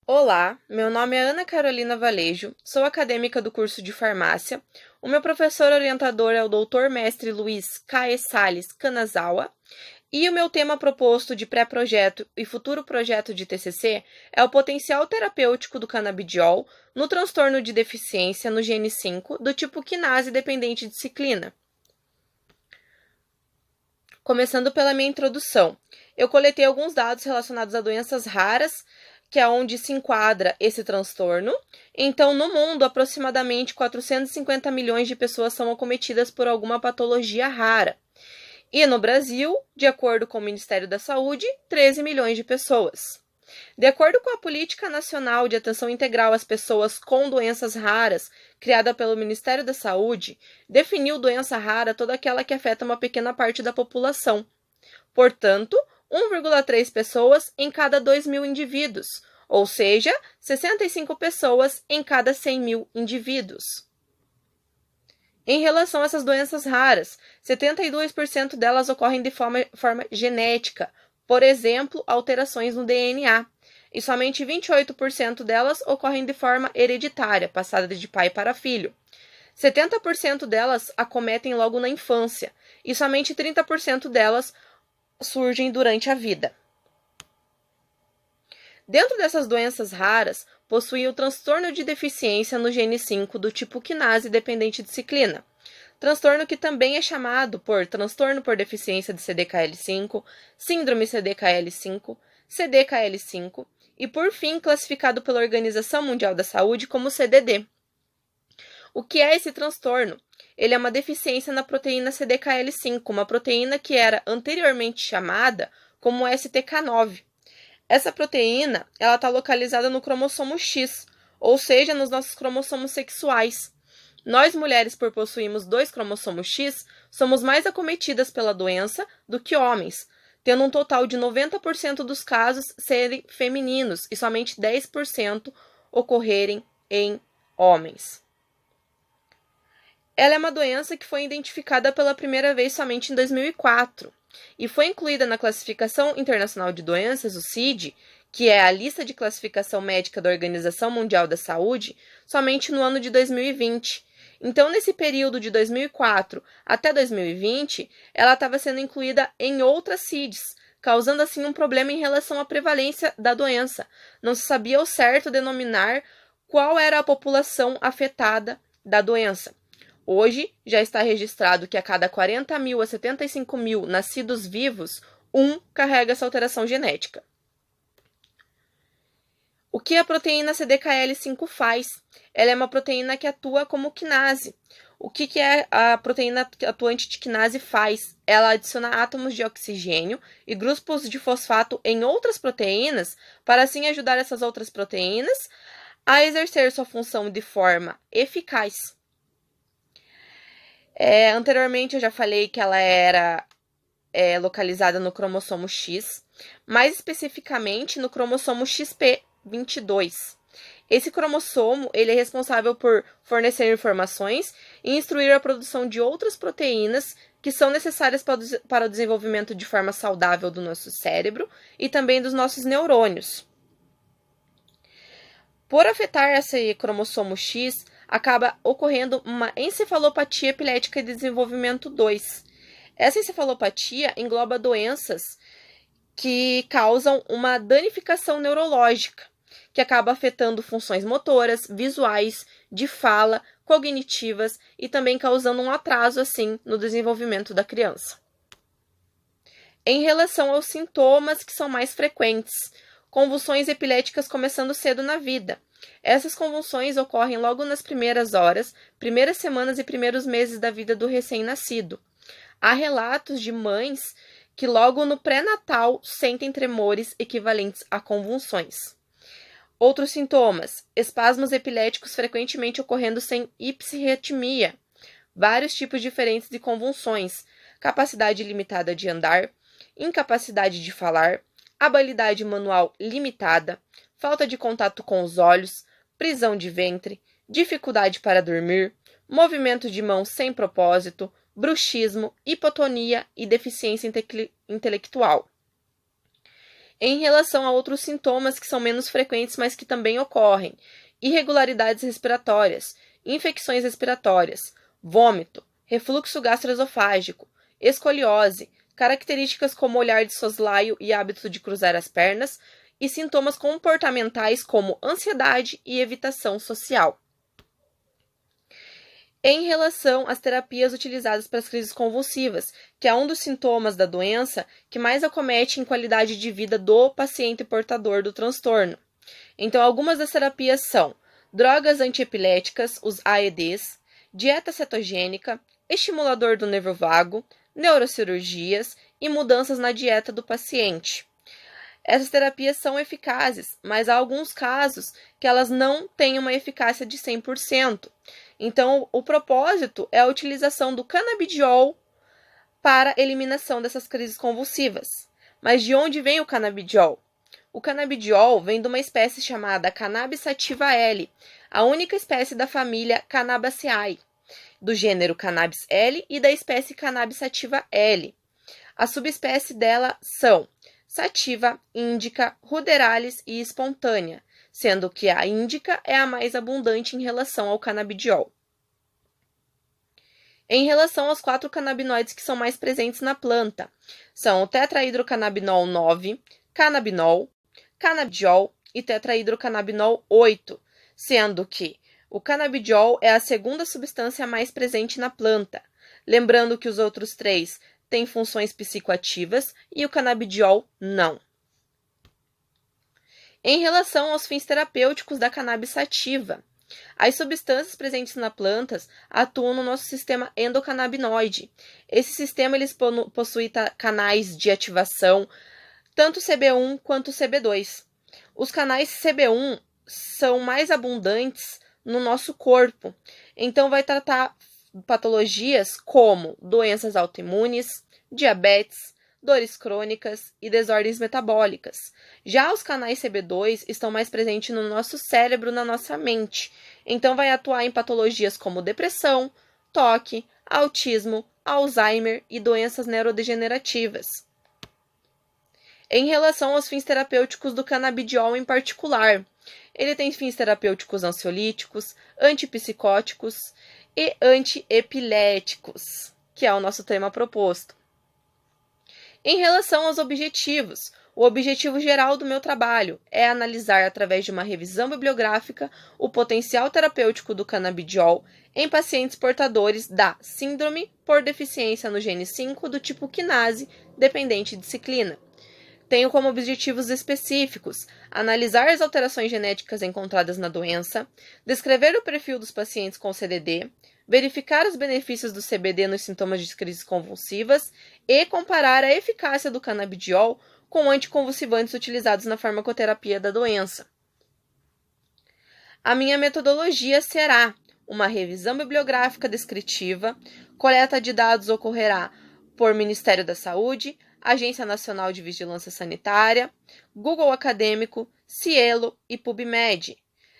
Olá, meu nome é Ana Carolina Valejo, sou acadêmica do curso de farmácia. O meu professor orientador é o Dr. Mestre Luiz Cae Salles Kanazawa e o meu tema proposto de pré-projeto e futuro projeto de TCC é o potencial terapêutico do canabidiol no transtorno de deficiência no gene 5 do tipo quinase dependente de ciclina. Começando pela minha introdução, eu coletei alguns dados relacionados a doenças raras, que é onde se enquadra esse transtorno. Então, no mundo, aproximadamente 450 milhões de pessoas são acometidas por alguma patologia rara. E no Brasil, de acordo com o Ministério da Saúde, 13 milhões de pessoas. De acordo com a Política Nacional de Atenção Integral às Pessoas com Doenças Raras, criada pelo Ministério da Saúde, definiu doença rara toda aquela que afeta uma pequena parte da população. Portanto, 1,3 pessoas em cada 2.000 indivíduos, ou seja, 65 pessoas em cada 100 mil indivíduos. Em relação a essas doenças raras, 72% delas ocorrem de forma genética, por exemplo, alterações no DNA, e somente 28% delas ocorrem de forma hereditária, passada de pai para filho. 70% delas acometem logo na infância, e somente 30% delas surgem durante a vida. Dentro dessas doenças raras, possui o transtorno de deficiência no gene 5 do tipo quinase dependente de ciclina, transtorno que também é chamado por transtorno por deficiência de CDKL5, síndrome CDKL5, CDKL5 e, por fim, classificado pela Organização Mundial da Saúde como CDD. O que é esse transtorno? Ele é uma deficiência na proteína CDKL5, uma proteína que era anteriormente chamada como STK9. Essa proteína está localizada no cromossomo X, ou seja, nos nossos cromossomos sexuais. Nós, mulheres, por possuirmos 2 cromossomos X, somos mais acometidas pela doença do que homens, tendo um total de 90% dos casos serem femininos e somente 10% ocorrerem em homens. Ela é uma doença que foi identificada pela primeira vez somente em 2004 e foi incluída na Classificação Internacional de Doenças, o CID, que é a lista de classificação médica da Organização Mundial da Saúde, somente no ano de 2020. Então, nesse período de 2004 até 2020, ela estava sendo incluída em outras CIDs, causando assim um problema em relação à prevalência da doença. Não se sabia ao certo denominar qual era a população afetada da doença. Hoje, já está registrado que a cada 40 mil a 75 mil nascidos vivos, um carrega essa alteração genética. O que a proteína CDKL5 faz? Ela é uma proteína que atua como quinase. O que a proteína atuante de quinase faz? Ela adiciona átomos de oxigênio e grupos de fosfato em outras proteínas para assim ajudar essas outras proteínas a exercer sua função de forma eficaz. Anteriormente eu já falei que ela era localizada no cromossomo X, mais especificamente no cromossomo XP22. Esse cromossomo ele é responsável por fornecer informações e instruir a produção de outras proteínas que são necessárias para o desenvolvimento de forma saudável do nosso cérebro e também dos nossos neurônios. Por afetar esse cromossomo X, acaba ocorrendo uma encefalopatia epilética de desenvolvimento 2. Essa encefalopatia engloba doenças que causam uma danificação neurológica, que acaba afetando funções motoras, visuais, de fala, cognitivas e também causando um atraso, assim, no desenvolvimento da criança. Em relação aos sintomas que são mais frequentes, convulsões epiléticas começando cedo na vida. Essas convulsões ocorrem logo nas primeiras horas, primeiras semanas e primeiros meses da vida do recém-nascido. Há relatos de mães que logo no pré-natal sentem tremores equivalentes a convulsões. Outros sintomas: espasmos epiléticos frequentemente ocorrendo sem hiperritmia, vários tipos diferentes de convulsões, capacidade limitada de andar, incapacidade de falar, habilidade manual limitada, falta de contato com os olhos, prisão de ventre, dificuldade para dormir, movimento de mãos sem propósito, bruxismo, hipotonia e deficiência intelectual. Em relação a outros sintomas que são menos frequentes, mas que também ocorrem: irregularidades respiratórias, infecções respiratórias, vômito, refluxo gastroesofágico, escoliose, características como olhar de soslaio e hábito de cruzar as pernas, e sintomas comportamentais como ansiedade e evitação social. Em relação às terapias utilizadas para as crises convulsivas, que é um dos sintomas da doença que mais acomete em qualidade de vida do paciente portador do transtorno. Então, algumas das terapias são drogas antiepiléticas, os AEDs, dieta cetogênica, estimulador do nervo vago, neurocirurgias e mudanças na dieta do paciente. Essas terapias são eficazes, mas há alguns casos que elas não têm uma eficácia de 100%. Então, o propósito é a utilização do canabidiol para eliminação dessas crises convulsivas. Mas de onde vem o canabidiol? O canabidiol vem de uma espécie chamada Cannabis sativa L, a única espécie da família Cannabaceae, do gênero Cannabis L e da espécie Cannabis sativa L. As subespécies dela são sativa, índica, ruderalis e espontânea, sendo que a índica é a mais abundante em relação ao canabidiol. Em relação aos 4 canabinoides que são mais presentes na planta, são o tetrahidrocannabinol 9, canabinol, canabidiol e tetrahidrocannabinol 8, sendo que o canabidiol é a segunda substância mais presente na planta, lembrando que os outros 3 têm funções psicoativas e o canabidiol não. Em relação aos fins terapêuticos da cannabis sativa, as substâncias presentes nas plantas atuam no nosso sistema endocannabinoide. Esse sistema possui canais de ativação, tanto CB1 quanto CB2. Os canais CB1 são mais abundantes no nosso corpo, então vai tratar patologias como doenças autoimunes, diabetes, dores crônicas e desordens metabólicas. Já os canais CB2 estão mais presentes no nosso cérebro, na nossa mente, então vai atuar em patologias como depressão, toque, autismo, Alzheimer e doenças neurodegenerativas. Em relação aos fins terapêuticos do canabidiol em particular, ele tem fins terapêuticos ansiolíticos, antipsicóticos e antiepiléticos, que é o nosso tema proposto. Em relação aos objetivos, o objetivo geral do meu trabalho é analisar, através de uma revisão bibliográfica, o potencial terapêutico do canabidiol em pacientes portadores da síndrome por deficiência no gene 5 do tipo quinase dependente de ciclina. Tenho como objetivos específicos analisar as alterações genéticas encontradas na doença, descrever o perfil dos pacientes com CDD, verificar os benefícios do CBD nos sintomas de crises convulsivas e comparar a eficácia do canabidiol com anticonvulsivantes utilizados na farmacoterapia da doença. A minha metodologia será uma revisão bibliográfica descritiva, coleta de dados ocorrerá por Ministério da Saúde, Agência Nacional de Vigilância Sanitária, Google Acadêmico, Cielo e PubMed.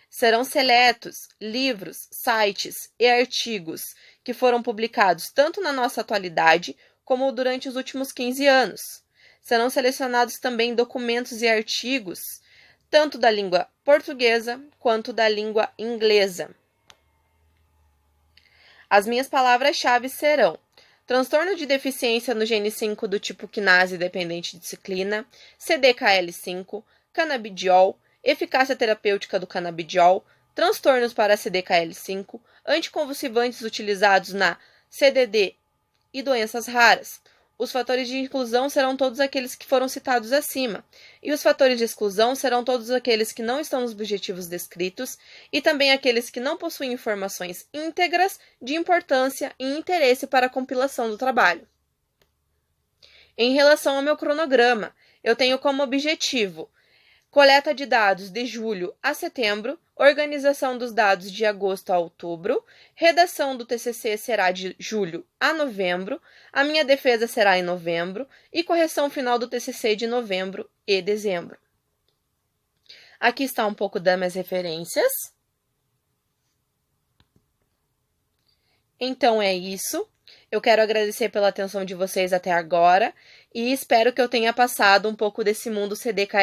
Serão seletos livros, sites e artigos que foram publicados tanto na nossa atualidade como durante os últimos 15 anos. Serão selecionados também documentos e artigos, tanto da língua portuguesa quanto da língua inglesa. As minhas palavras-chave serão: transtorno de deficiência no gene 5 do tipo quinase dependente de ciclina, CDKL5, canabidiol, eficácia terapêutica do canabidiol, transtornos para CDKL5, anticonvulsivantes utilizados na CDD e doenças raras. Os fatores de inclusão serão todos aqueles que foram citados acima, e os fatores de exclusão serão todos aqueles que não estão nos objetivos descritos e também aqueles que não possuem informações íntegras de importância e interesse para a compilação do trabalho. Em relação ao meu cronograma, eu tenho como objetivo coleta de dados de julho a setembro, organização dos dados de agosto a outubro, redação do TCC será de julho a novembro, a minha defesa será em novembro e correção final do TCC de novembro e dezembro. Aqui está um pouco das minhas referências. Então é isso. Eu quero agradecer pela atenção de vocês até agora e espero que eu tenha passado um pouco desse mundo CDKF